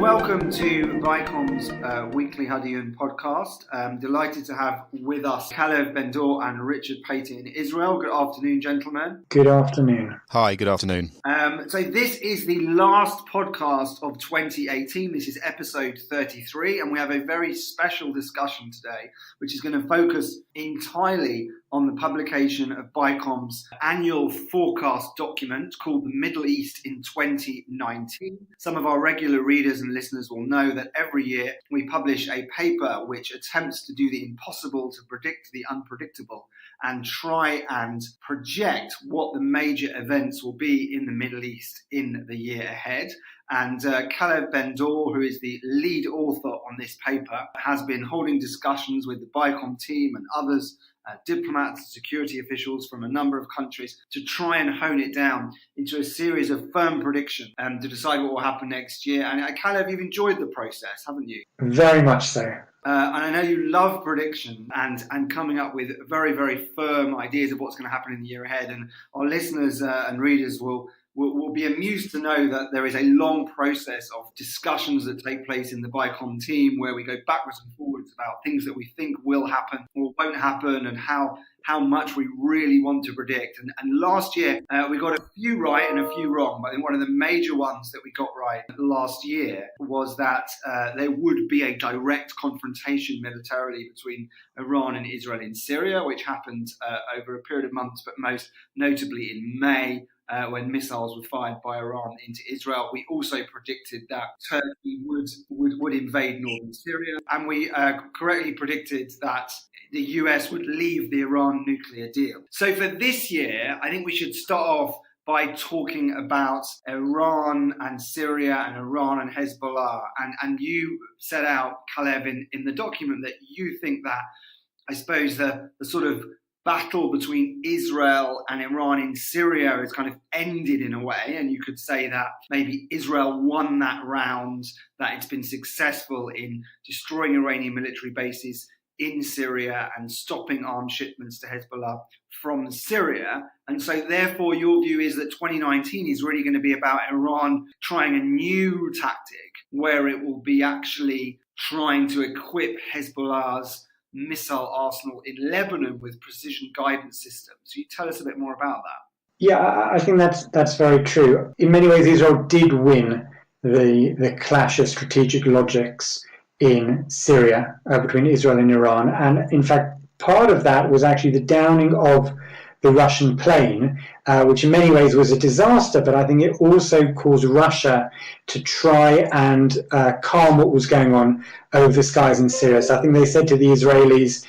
welcome to BICOM's weekly Hadiyun podcast. Delighted to have with us Calev and Richard Payton in Israel. Good afternoon, gentlemen. Good afternoon. Hi, good afternoon. So this is the last podcast of 2018. This is episode 33, and we have a very special discussion today, which is going to focus entirely on the publication of BICOM's annual forecast document called The Middle East in 2019. Some of our regular readers and listeners will know that every year we publish a paper which attempts to do the impossible to predict the unpredictable and try and project what the major events will be in the Middle East in the year ahead. And Calev Ben-Dor, who is the lead author on this paper, has been holding discussions with the BICOM team and others, diplomats and security officials from a number of countries, to try and hone it down into a series of firm predictions to decide what will happen next year. And Calev, you've enjoyed the process, haven't you? Very much so. And I know you love prediction and coming up with very, very firm ideas of what's going to happen in the year ahead. And our listeners and readers will be amused to know that there is a long process of discussions that take place in the BICOM team where we go backwards and forwards about things that we think will happen or won't happen and how much we really want to predict. And last year, we got a few right and a few wrong. But I think one of the major ones that we got right last year was that there would be a direct confrontation militarily between Iran and Israel in Syria, which happened over a period of months, but most notably in May, when missiles were fired by Iran into Israel. We also predicted that Turkey would invade northern Syria, and we correctly predicted that the US would leave the Iran nuclear deal. So for this year, I think we should start off by talking about Iran and Syria and Iran and Hezbollah. And you set out, Calev, in the document that you think that, I suppose, the sort of battle between Israel and Iran in Syria has kind of ended in a way, and you could say that maybe Israel won that round, that it's been successful in destroying Iranian military bases in Syria and stopping arms shipments to Hezbollah from Syria. And so therefore your view is that 2019 is really going to be about Iran trying a new tactic where it will be actually trying to equip Hezbollah's missile arsenal in Lebanon with precision guidance systems. So you tell us a bit more about that. Yeah, I think that's very true. In many ways, Israel did win the clash of strategic logics in Syria between Israel and Iran. And in fact, part of that was actually the downing of the Russian plane, which in many ways was a disaster, but I think it also caused Russia to try and calm what was going on over the skies in Syria. So I think they said to the Israelis,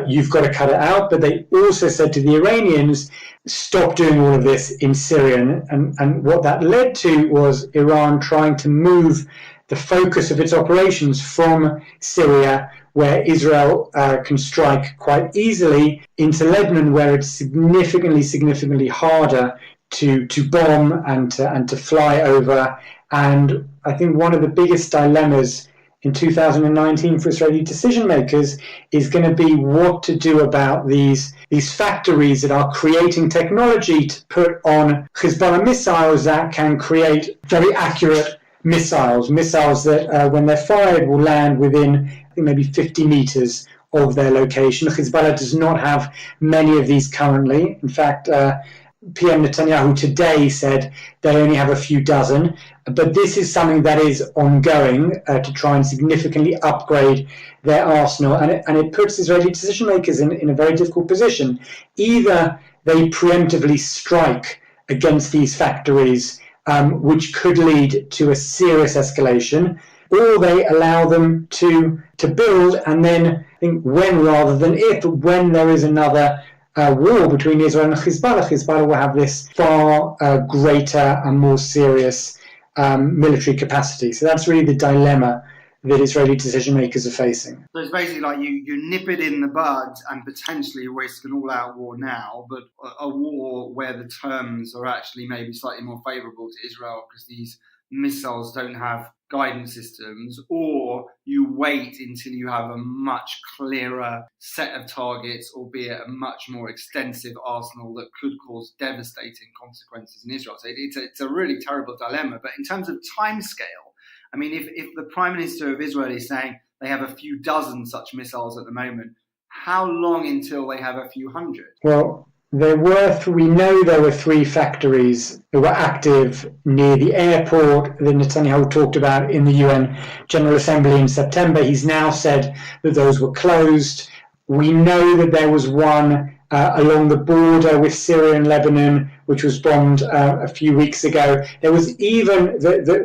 you've got to cut it out, but they also said to the Iranians, stop doing all of this in Syria. And what that led to was Iran trying to move the focus of its operations from Syria, where Israel can strike quite easily, into Lebanon, where it's significantly harder to bomb and to fly over. And I think one of the biggest dilemmas in 2019 for Israeli decision makers is going to be what to do about these factories that are creating technology to put on Hezbollah missiles that can create very accurate missiles that when they're fired will land within, I think, maybe 50 meters of their location. Hezbollah does not have many of these currently. In fact, PM Netanyahu today said they only have a few dozen. But this is something that is ongoing to try and significantly upgrade their arsenal. And it puts Israeli decision makers in a very difficult position. Either they preemptively strike against these factories, which could lead to a serious escalation, or they allow them to build, and then I think when rather than if, but when there is another war between Israel and Hezbollah will have this far greater and more serious military capacity. So that's really the dilemma that Israeli decision makers are facing. So it's basically like you nip it in the bud and potentially risk an all-out war now, but a war where the terms are actually maybe slightly more favourable to Israel because these missiles don't have guidance systems, or you wait until you have a much clearer set of targets, albeit a much more extensive arsenal that could cause devastating consequences in Israel. So it's a really terrible dilemma. But in terms of timescale, I mean, if the Prime Minister of Israel is saying they have a few dozen such missiles at the moment, how long until they have a few hundred? Well, we know there were 3 factories that were active near the airport that Netanyahu talked about in the UN General Assembly in September. He's now said that those were closed. We know that there was one along the border with Syria and Lebanon, which was bombed a few weeks ago. There was even,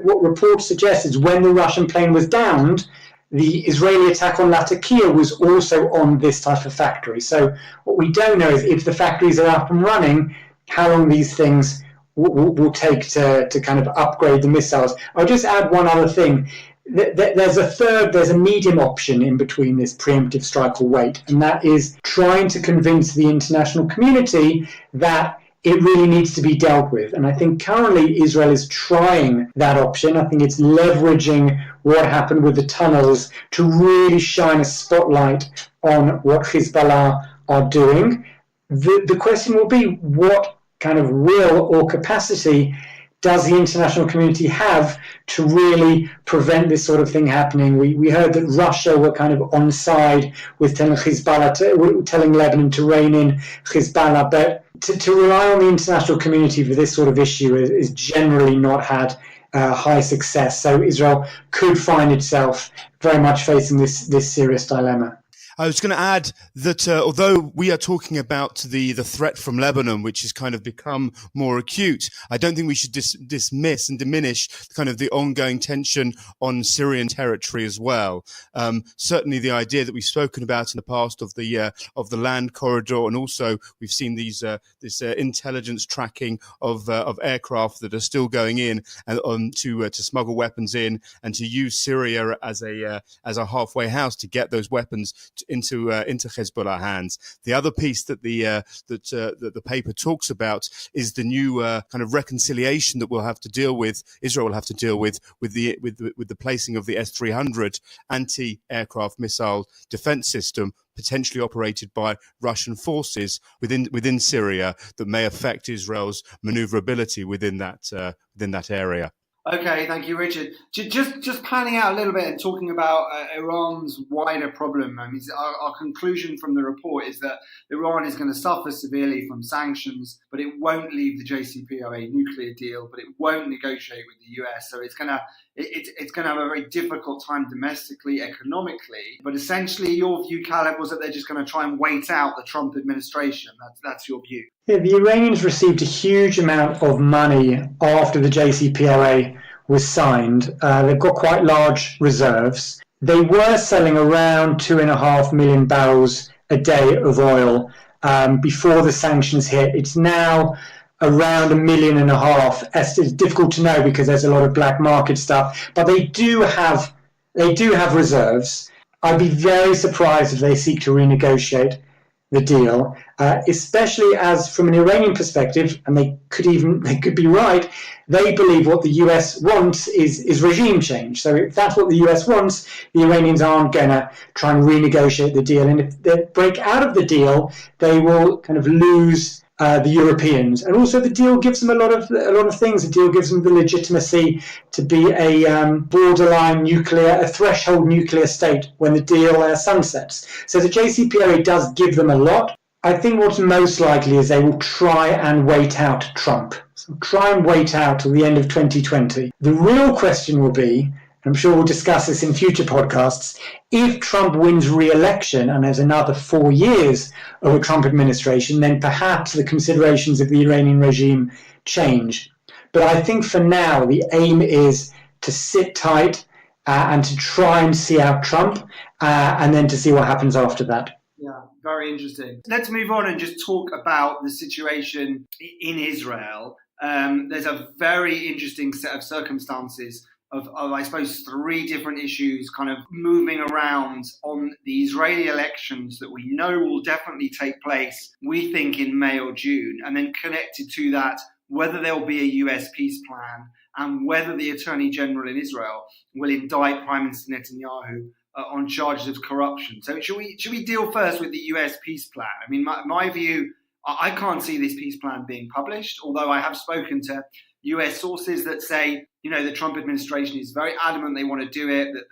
what reports suggest is when the Russian plane was downed, the Israeli attack on Latakia was also on this type of factory. So what we don't know is if the factories are up and running, how long these things will take to kind of upgrade the missiles. I'll just add one other thing. There's a medium option in between this preemptive strike or wait, and that is trying to convince the international community that it really needs to be dealt with. And I think currently Israel is trying that option. I think it's leveraging what happened with the tunnels to really shine a spotlight on what Hezbollah are doing. The question will be, what kind of will or capacity does the international community have to really prevent this sort of thing happening? We heard that Russia were kind of on side with telling Hezbollah, telling Lebanon to rein in Hezbollah, but to rely on the international community for this sort of issue is generally not had high success. So Israel could find itself very much facing this serious dilemma. I was going to add that although we are talking about the threat from Lebanon, which has kind of become more acute, I don't think we should dismiss and diminish kind of the ongoing tension on Syrian territory as well. Certainly, the idea that we've spoken about in the past of the land corridor, and also we've seen this intelligence tracking of aircraft that are still going in and to smuggle weapons in and to use Syria as a halfway house to get those weapons into Hezbollah hands. The other piece that the paper talks about is the new kind of reconciliation that Israel will have to deal with the placing of the S-300 anti-aircraft missile defense system, potentially operated by Russian forces within Syria, that may affect Israel's maneuverability within that area. Okay, thank you, Richard. Just panning out a little bit and talking about Iran's wider problem. I mean, our conclusion from the report is that Iran is going to suffer severely from sanctions, but it won't leave the JCPOA nuclear deal, but it won't negotiate with the US. So it's going to have a very difficult time domestically, economically. But essentially, your view, Calev, was that they're just going to try and wait out the Trump administration. That's your view. Yeah, the Iranians received a huge amount of money after the JCPOA was signed. They've got quite large reserves. They were selling around 2.5 million barrels a day of oil before the sanctions hit. It's now around 1.5 million. It's difficult to know because there's a lot of black market stuff, but they do have reserves. I'd be very surprised if they seek to renegotiate the deal, especially as from an Iranian perspective, and they could be right, they believe what the US wants is regime change. So if that's what the US wants, the Iranians aren't going to try and renegotiate the deal. And if they break out of the deal, they will kind of lose the Europeans. And also the deal gives them a lot of things. The deal gives them the legitimacy to be a borderline a threshold nuclear state when the deal sunsets. So the JCPOA does give them a lot. I think what's most likely is they will try and wait out Trump. So try and wait out till the end of 2020. The real question will be, I'm sure we'll discuss this in future podcasts, if Trump wins re-election and there's another 4 years of a Trump administration, then perhaps the considerations of the Iranian regime change. But I think for now, the aim is to sit tight and to try and see out Trump and then to see what happens after that. Yeah, very interesting. Let's move on and just talk about the situation in Israel. There's a very interesting set of circumstances of, I suppose, 3 different issues kind of moving around on the Israeli elections that we know will definitely take place, we think, in May or June, and then connected to that, whether there will be a US peace plan and whether the Attorney General in Israel will indict Prime Minister Netanyahu on charges of corruption. So should we deal first with the US peace plan? I mean, my view, I can't see this peace plan being published, although I have spoken to US sources that say, the Trump administration is very adamant they want to do it, that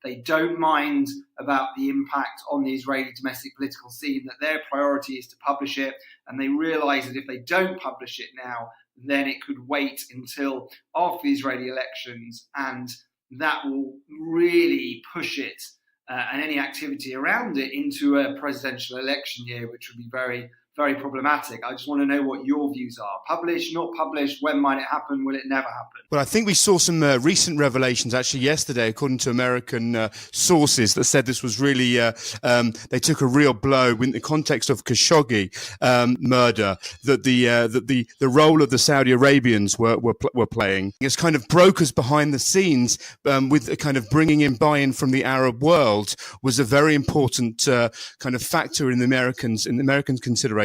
they don't mind about the impact on the Israeli domestic political scene, that their priority is to publish it, and they realize that if they don't publish it now, then it could wait until after the Israeli elections, and that will really push it and any activity around it into a presidential election year, which would be very, very problematic. I just want to know what your views are. Published, not published, when might it happen? Will it never happen? Well, I think we saw some recent revelations actually yesterday, according to American sources, that said this was really, they took a real blow in the context of Khashoggi murder, that the role of the Saudi Arabians were playing. It's kind of brokers behind the scenes with a kind of bringing in buy-in from the Arab world was a very important kind of factor in the Americans consideration.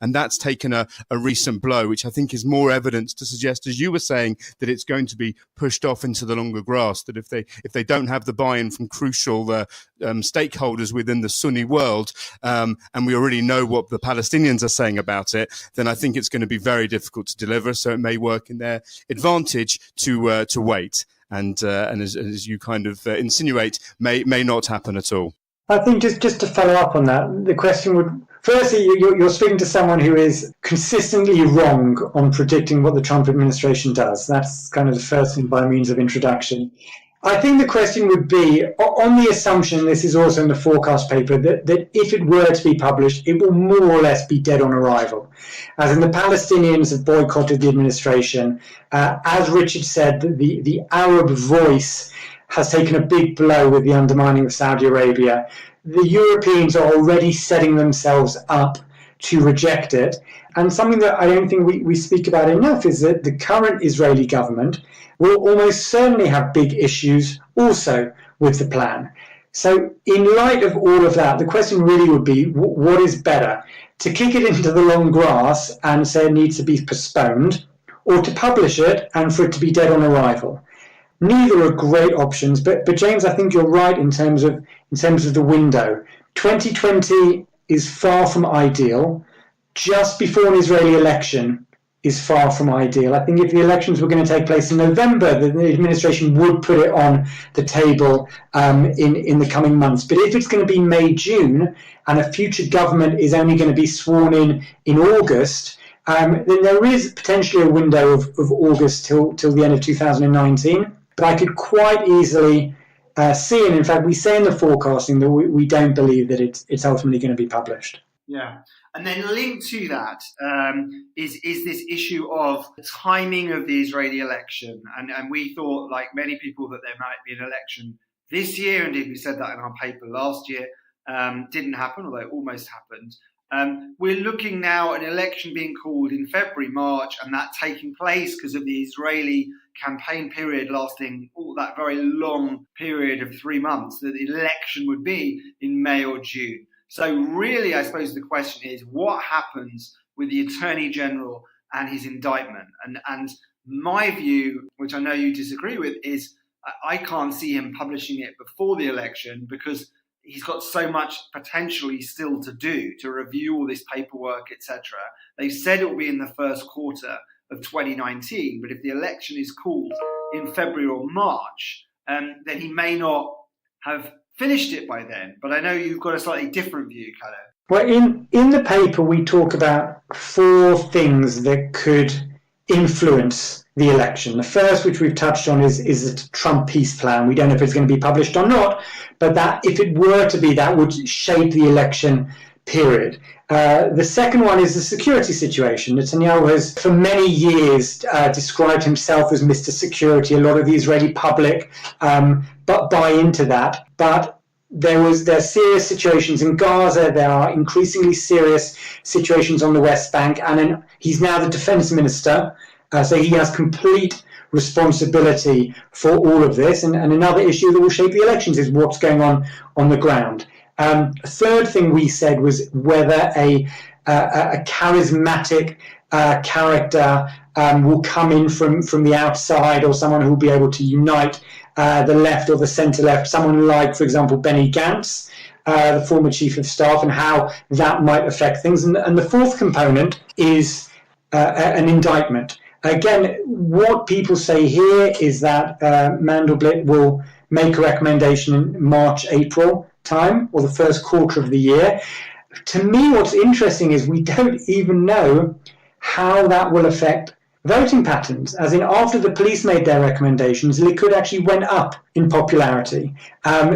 And that's taken a recent blow, which I think is more evidence to suggest, as you were saying, that it's going to be pushed off into the longer grass, that if they don't have the buy-in from crucial stakeholders within the Sunni world, and we already know what the Palestinians are saying about it, then I think it's going to be very difficult to deliver. So it may work in their advantage to wait. And as you kind of insinuate, may not happen at all. I think just to follow up on that, the question would, firstly, you're speaking to someone who is consistently wrong on predicting what the Trump administration does. That's kind of the first thing by means of introduction. I think the question would be, on the assumption, this is also in the forecast paper, that if it were to be published, it will more or less be dead on arrival. As in, the Palestinians have boycotted the administration. As Richard said, the Arab voice has taken a big blow with the undermining of Saudi Arabia. The Europeans are already setting themselves up to reject it. And something that I don't think we speak about enough is that the current Israeli government will almost certainly have big issues also with the plan. So in light of all of that, the question really would be, what is better? To kick it into the long grass and say it needs to be postponed, or to publish it and for it to be dead on arrival? Neither are great options, but James, I think you're right in terms of the window. 2020 is far from ideal. Just before an Israeli election is far from ideal. I think if the elections were going to take place in November, the administration would put it on the table in the coming months. But if it's going to be May, June, and a future government is only going to be sworn in August, then there is potentially a window of August till the end of 2019. But I could quite easily see, and in fact we say in the forecasting that we don't believe that it's ultimately going to be published. Yeah. And then linked to that is this issue of the timing of the Israeli election. And we thought, like many people, that there might be an election this year. Indeed, we said that in our paper last year. Didn't happen, although it almost happened. We're looking now at an election being called in February, March, and that taking place because of the Israeli campaign period lasting all that very long period of 3 months, that the election would be in May or June. So really, I suppose the question is, what happens with the Attorney General and his indictment? And my view, which I know you disagree with, is I can't see him publishing it before the election because he's got so much potentially still to do, to review all this paperwork, etc. They've said it will be in the first quarter of 2019, but if the election is called in February or March, then he may not have finished it by then. But I know you've got a slightly different view, Calev. Well, in the paper, we talk about 4 things that could influence the election. The first, which we've touched on, is the Trump peace plan. We don't know if it's going to be published or not, but that if it were to be, that would shape the election period. The second one is the security situation. Netanyahu has, for many years, described himself as Mr. Security. A lot of the Israeli public but buy into that. But there are serious situations in Gaza. There are increasingly serious situations on the West Bank. And he's now the defense minister. So he has complete responsibility for all of this. And another issue that will shape the elections is what's going on the ground. A third thing we said was whether a charismatic character will come in from the outside, or someone who will be able to unite the left or the centre-left, someone like, for example, Benny Gantz, the former chief of staff, and how that might affect things. And the fourth component is an indictment. Again, what people say here is that Mandelblit will make a recommendation in March, April time, or the first quarter of the year. To me, what's interesting is we don't even know how that will affect voting patterns, as in after the police made their recommendations, Likud actually went up in popularity.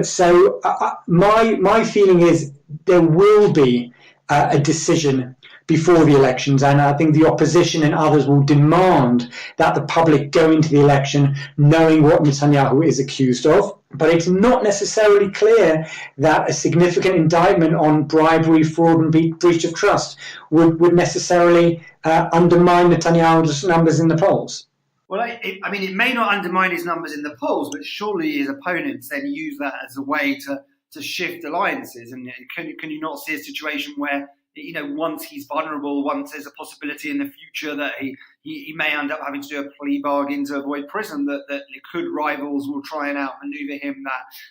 So my feeling is there will be a decision before the elections, and I think the opposition and others will demand that the public go into the election knowing what Netanyahu is accused of. But it's not necessarily clear that a significant indictment on bribery, fraud, and breach of trust would necessarily undermine Netanyahu's numbers in the polls. Well, it may not undermine his numbers in the polls, but surely his opponents then use that as a way to shift alliances. And can you not see a situation where, once he's vulnerable, once there's a possibility in the future that he may end up having to do a plea bargain to avoid prison, that Likud rivals will try and outmaneuver him,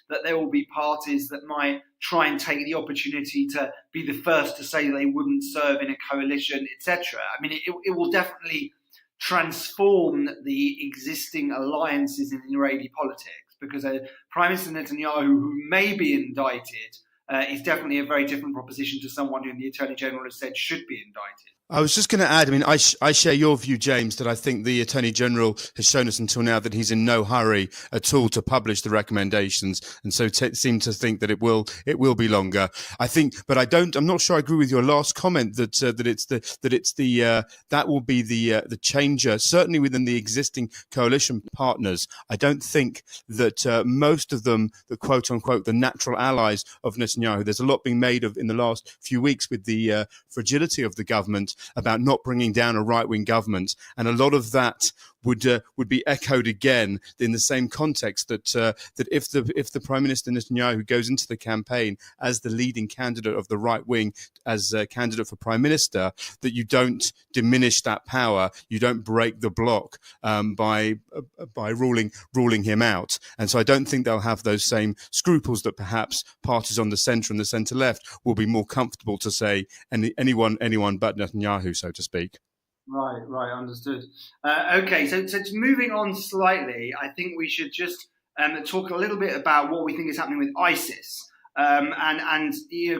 that there will be parties that might try and take the opportunity to be the first to say they wouldn't serve in a coalition, etc. I mean, it will definitely transform the existing alliances in Israeli politics, because Prime Minister Netanyahu, who may be indicted, is definitely a very different proposition to someone whom the Attorney General has said should be indicted. I was just going to add, I mean, I share your view, James, that I think the Attorney General has shown us until now that he's in no hurry at all to publish the recommendations, and so seem to think that it will be longer. I think, but I'm not sure I agree with your last comment that that will be the changer, certainly within the existing coalition partners. I don't think that most of them, the quote unquote, the natural allies of Netanyahu, there's a lot being made of in the last few weeks with the fragility of the government, about not bringing down a right-wing government, and a lot of that would be echoed again in the same context that if the Prime Minister Netanyahu goes into the campaign as the leading candidate of the right wing, as a candidate for Prime Minister, that you don't diminish that power, you don't break the block by ruling him out. And so I don't think they'll have those same scruples that perhaps parties on the centre and the centre left will be more comfortable to say anyone but Netanyahu, so to speak. Right, understood. Okay, so moving on slightly, I think we should just talk a little bit about what we think is happening with ISIS. And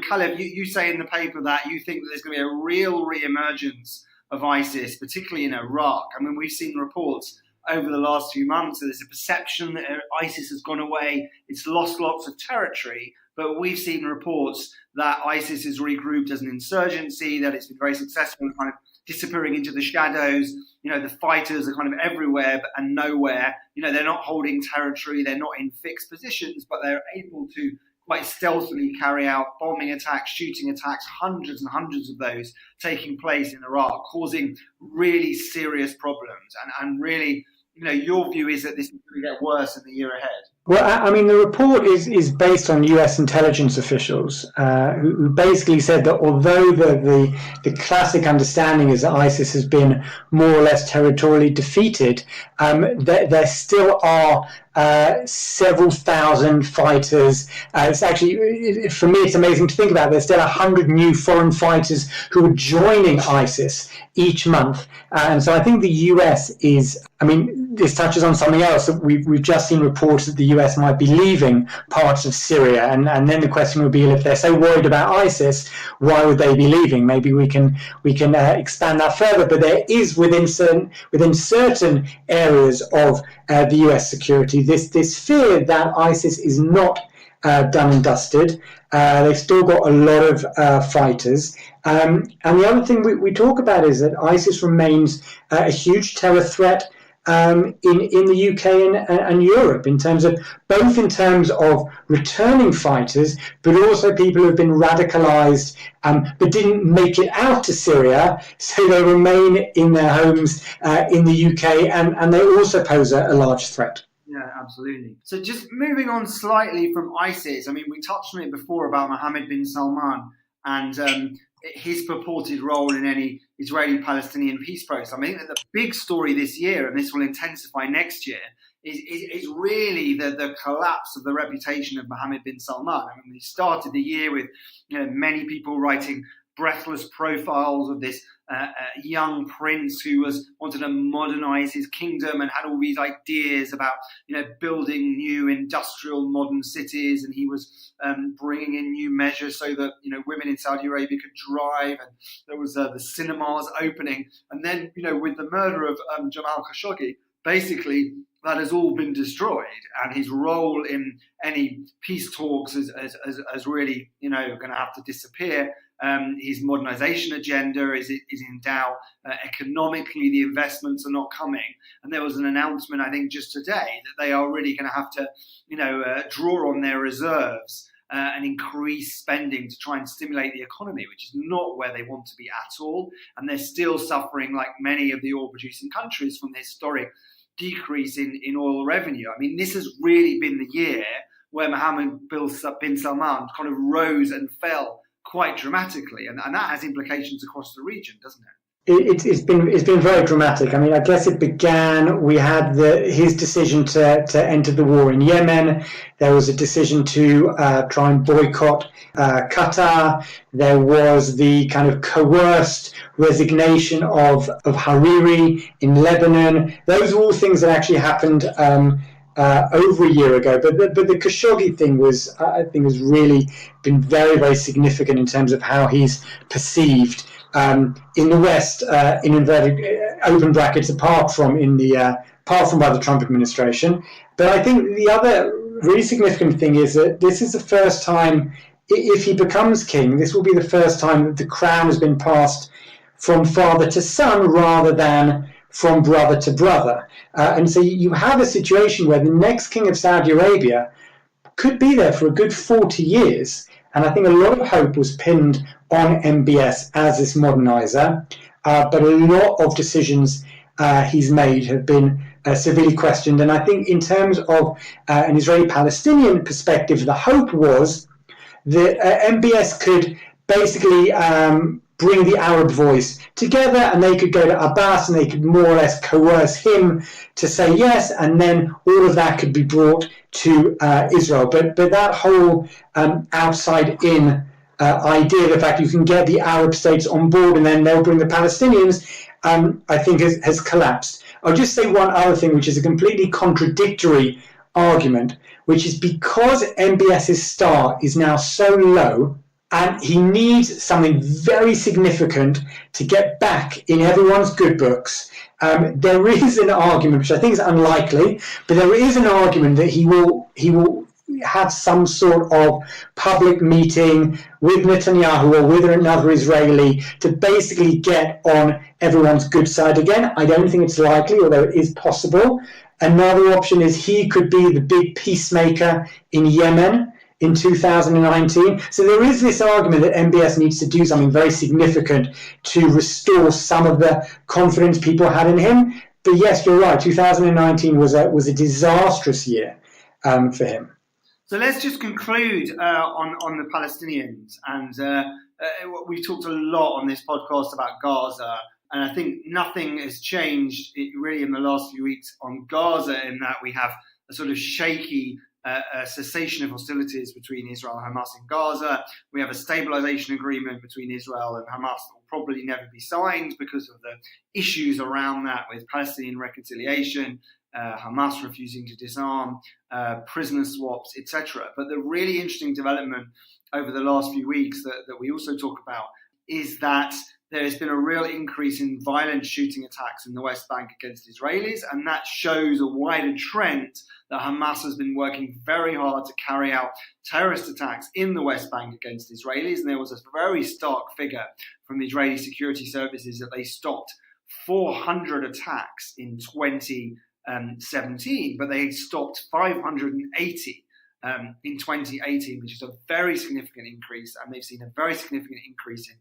Calev, you say in the paper that you think that there's going to be a real re-emergence of ISIS, particularly in Iraq. I mean, we've seen reports over the last few months that there's a perception that ISIS has gone away, it's lost lots of territory, but we've seen reports that ISIS is regrouped as an insurgency, that it's been very successful in kind of disappearing into the shadows. The fighters are kind of everywhere and nowhere. They're not holding territory, they're not in fixed positions, but they're able to quite stealthily carry out bombing attacks, shooting attacks, hundreds and hundreds of those taking place in Iraq, causing really serious problems. And really, your view is that this is going to get worse in the year ahead. Well, I mean, the report is based on US intelligence officials who basically said that although the classic understanding is that ISIS has been more or less territorially defeated, there still are several thousand fighters. It's actually, for me, it's amazing to think about. There's still 100 new foreign fighters who are joining ISIS each month. And so I think the US is, this touches on something else that we've just seen reports that the US might be leaving parts of Syria. And then the question would be, if they're so worried about ISIS, why would they be leaving? Maybe we can expand that further. But there is within certain areas of the US security this fear that ISIS is not done and dusted. They've still got a lot of fighters. And the other thing we talk about is that ISIS remains a huge terror threat in the UK and Europe, in terms of returning fighters, but also people who have been radicalized but didn't make it out to Syria, so they remain in their homes in the UK, and they also pose a large threat. Yeah, absolutely. So just moving on slightly from ISIS, we touched on it before about Mohammed bin Salman and his purported role in any Israeli-Palestinian peace process. I think that the big story this year, and this will intensify next year, is really the collapse of the reputation of Mohammed bin Salman. He started the year with many people writing breathless profiles of this young prince who wanted to modernize his kingdom and had all these ideas about, building new industrial modern cities. And he was bringing in new measures so that, women in Saudi Arabia could drive. And there was the cinemas opening. And then, with the murder of Jamal Khashoggi, basically that has all been destroyed, and his role in any peace talks is really, going to have to disappear. His modernization agenda is in doubt. Economically, the investments are not coming. And there was an announcement, I think, just today that they are really going to have to, draw on their reserves and increase spending to try and stimulate the economy, which is not where they want to be at all. And they're still suffering, like many of the oil-producing countries, from the historic decrease in oil revenue. I mean, this has really been the year where Mohammed bin Salman kind of rose and fell quite dramatically, and that has implications across the region, doesn't it? It's been very dramatic. I mean, I guess it began. We had his decision to enter the war in Yemen. There was a decision to try and boycott Qatar. There was the kind of coerced resignation of Hariri in Lebanon. Those are all things that actually happened over a year ago. But the Khashoggi thing was, I think, has really been very, very significant in terms of how he's perceived in the West, in inverted open brackets, apart from by the Trump administration. But I think the other really significant thing is that this is the first time, if he becomes king, this will be the first time that the crown has been passed from father to son rather than from brother to brother. And so you have a situation where the next king of Saudi Arabia could be there for a good 40 years. And I think a lot of hope was pinned on MBS as this modernizer, but a lot of decisions he's made have been severely questioned. And I think in terms of an Israeli-Palestinian perspective, the hope was that MBS could basically bring the Arab voice together, and they could go to Abbas and they could more or less coerce him to say yes, and then all of that could be brought to Israel. But that whole outside-in idea, the fact you can get the Arab states on board and then they'll bring the Palestinians, I think has collapsed. I'll just say one other thing, which is a completely contradictory argument, which is because MBS's star is now so low, and he needs something very significant to get back in everyone's good books. There is an argument, which I think is unlikely, but there is an argument that he will have some sort of public meeting with Netanyahu or with another Israeli to basically get on everyone's good side again. I don't think it's likely, although it is possible. Another option is he could be the big peacemaker in Yemen in 2019. So there is this argument that MBS needs to do something very significant to restore some of the confidence people had in him. But yes, you're right, 2019 was a disastrous year for him. So let's just conclude on the Palestinians. And we've talked a lot on this podcast about Gaza, and I think nothing has changed really in the last few weeks on Gaza, in that we have a sort of shaky a cessation of hostilities between Israel and Hamas in Gaza. We have a stabilization agreement between Israel and Hamas that will probably never be signed because of the issues around that, with Palestinian reconciliation, Hamas refusing to disarm, prisoner swaps, etc. But the really interesting development over the last few weeks that we also talk about is that there has been a real increase in violent shooting attacks in the West Bank against Israelis, and that shows a wider trend that Hamas has been working very hard to carry out terrorist attacks in the West Bank against Israelis. And there was a very stark figure from the Israeli security services that they stopped 400 attacks in 2017, but they stopped 580 in 2018, which is a very significant increase. And they've seen a very significant increase in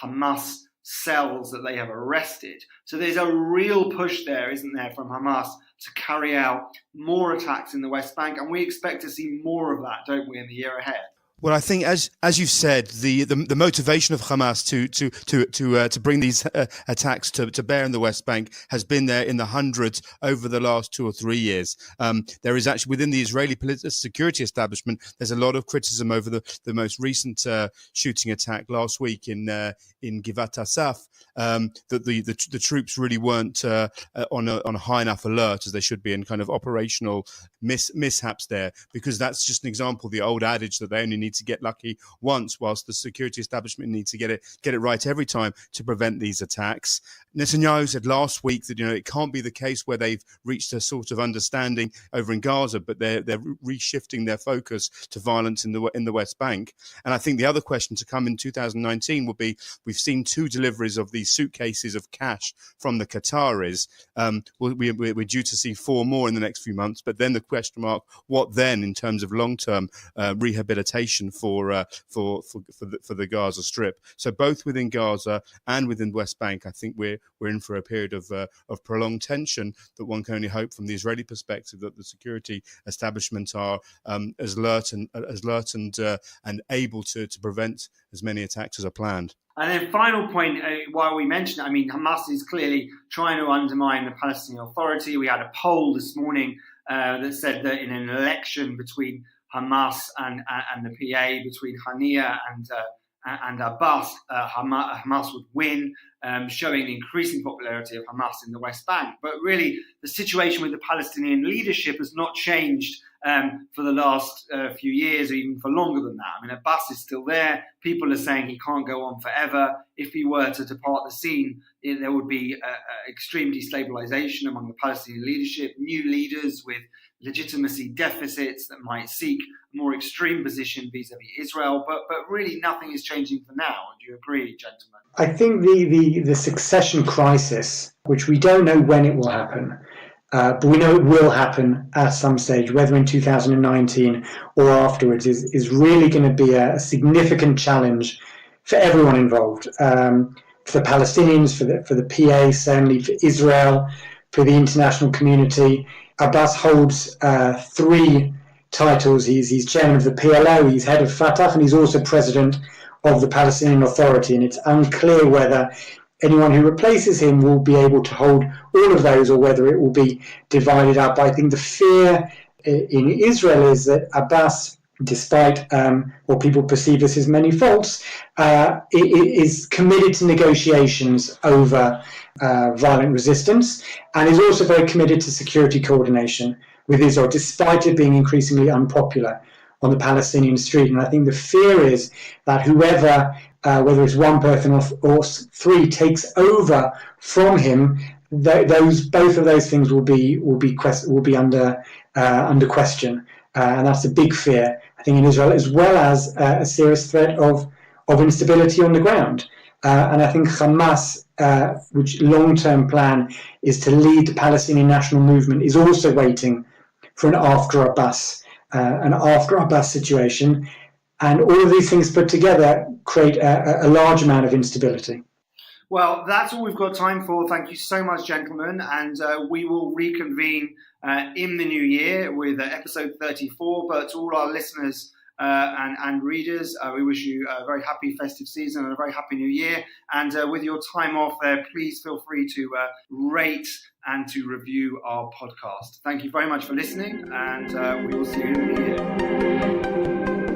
Hamas cells that they have arrested. So there's a real push there, isn't there, from Hamas to carry out more attacks in the West Bank, and we expect to see more of that, don't we, in the year ahead? Well, I think, as you've said, the motivation of Hamas to bring these attacks to bear in the West Bank has been there in the hundreds over the last 2 or 3 years. There is actually, within the Israeli security establishment, there's a lot of criticism over the most recent shooting attack last week in Givat Asaf, that the troops really weren't on a high enough alert as they should be, in kind of operational mishaps there, because that's just an example of the old adage that they only need to get lucky once, whilst the security establishment needs to get it right every time to prevent these attacks. Netanyahu said last week that it can't be the case where they've reached a sort of understanding over in Gaza, but they're reshifting their focus to violence in the West Bank. And I think the other question to come in 2019 will be, we've seen 2 deliveries of these suitcases of cash from the Qataris. We're due to see 4 more in the next few months, but then the question mark, what then in terms of long-term rehabilitation for the Gaza Strip? So both within Gaza and within the West Bank, I think we're in for a period of prolonged tension that one can only hope from the Israeli perspective that the security establishment are as alert and able to prevent as many attacks as are planned. And then final point, while we mentioned it, Hamas is clearly trying to undermine the Palestinian Authority. We had a poll this morning that said that in an election between Hamas and the PA, between Hania and Abbas, Hamas would win, showing the increasing popularity of Hamas in the West Bank. But really, the situation with the Palestinian leadership has not changed for the last few years, or even for longer than that. Abbas is still there. People are saying he can't go on forever. If he were to depart the scene, there would be extreme destabilization among the Palestinian leadership, new leaders with legitimacy deficits that might seek a more extreme position vis-a-vis Israel. But really nothing is changing for now. Do you agree, gentlemen? I think the succession crisis, which we don't know when it will happen, but we know it will happen at some stage, whether in 2019 or afterwards, is really going to be a significant challenge for everyone involved. For the Palestinians, for the PA, certainly for Israel, for the international community. Abbas holds 3 titles. He's chairman of the PLO, he's head of Fatah, and he's also president of the Palestinian Authority. And it's unclear whether anyone who replaces him will be able to hold all of those, or whether it will be divided up. I think the fear in Israel is that Abbas, despite what people perceive as his many faults, is committed to negotiations over violent resistance, and is also very committed to security coordination with Israel, despite it being increasingly unpopular on the Palestinian street. And I think the fear is that whoever, whether it's one person or 3, takes over from him, both of those things will be under question, and that's a big fear, I think, in Israel, as well as a serious threat of instability on the ground. And I think Hamas, which long-term plan is to lead the Palestinian national movement, is also waiting for an after Abbas situation. And all of these things put together create a large amount of instability. Well, that's all we've got time for. Thank you so much, gentlemen. And we will reconvene in the new year with episode 34. But to all our listeners and readers, we wish you a very happy festive season and a very happy new year. And with your time off there, please feel free to rate and to review our podcast. Thank you very much for listening, and we will see you in the new year.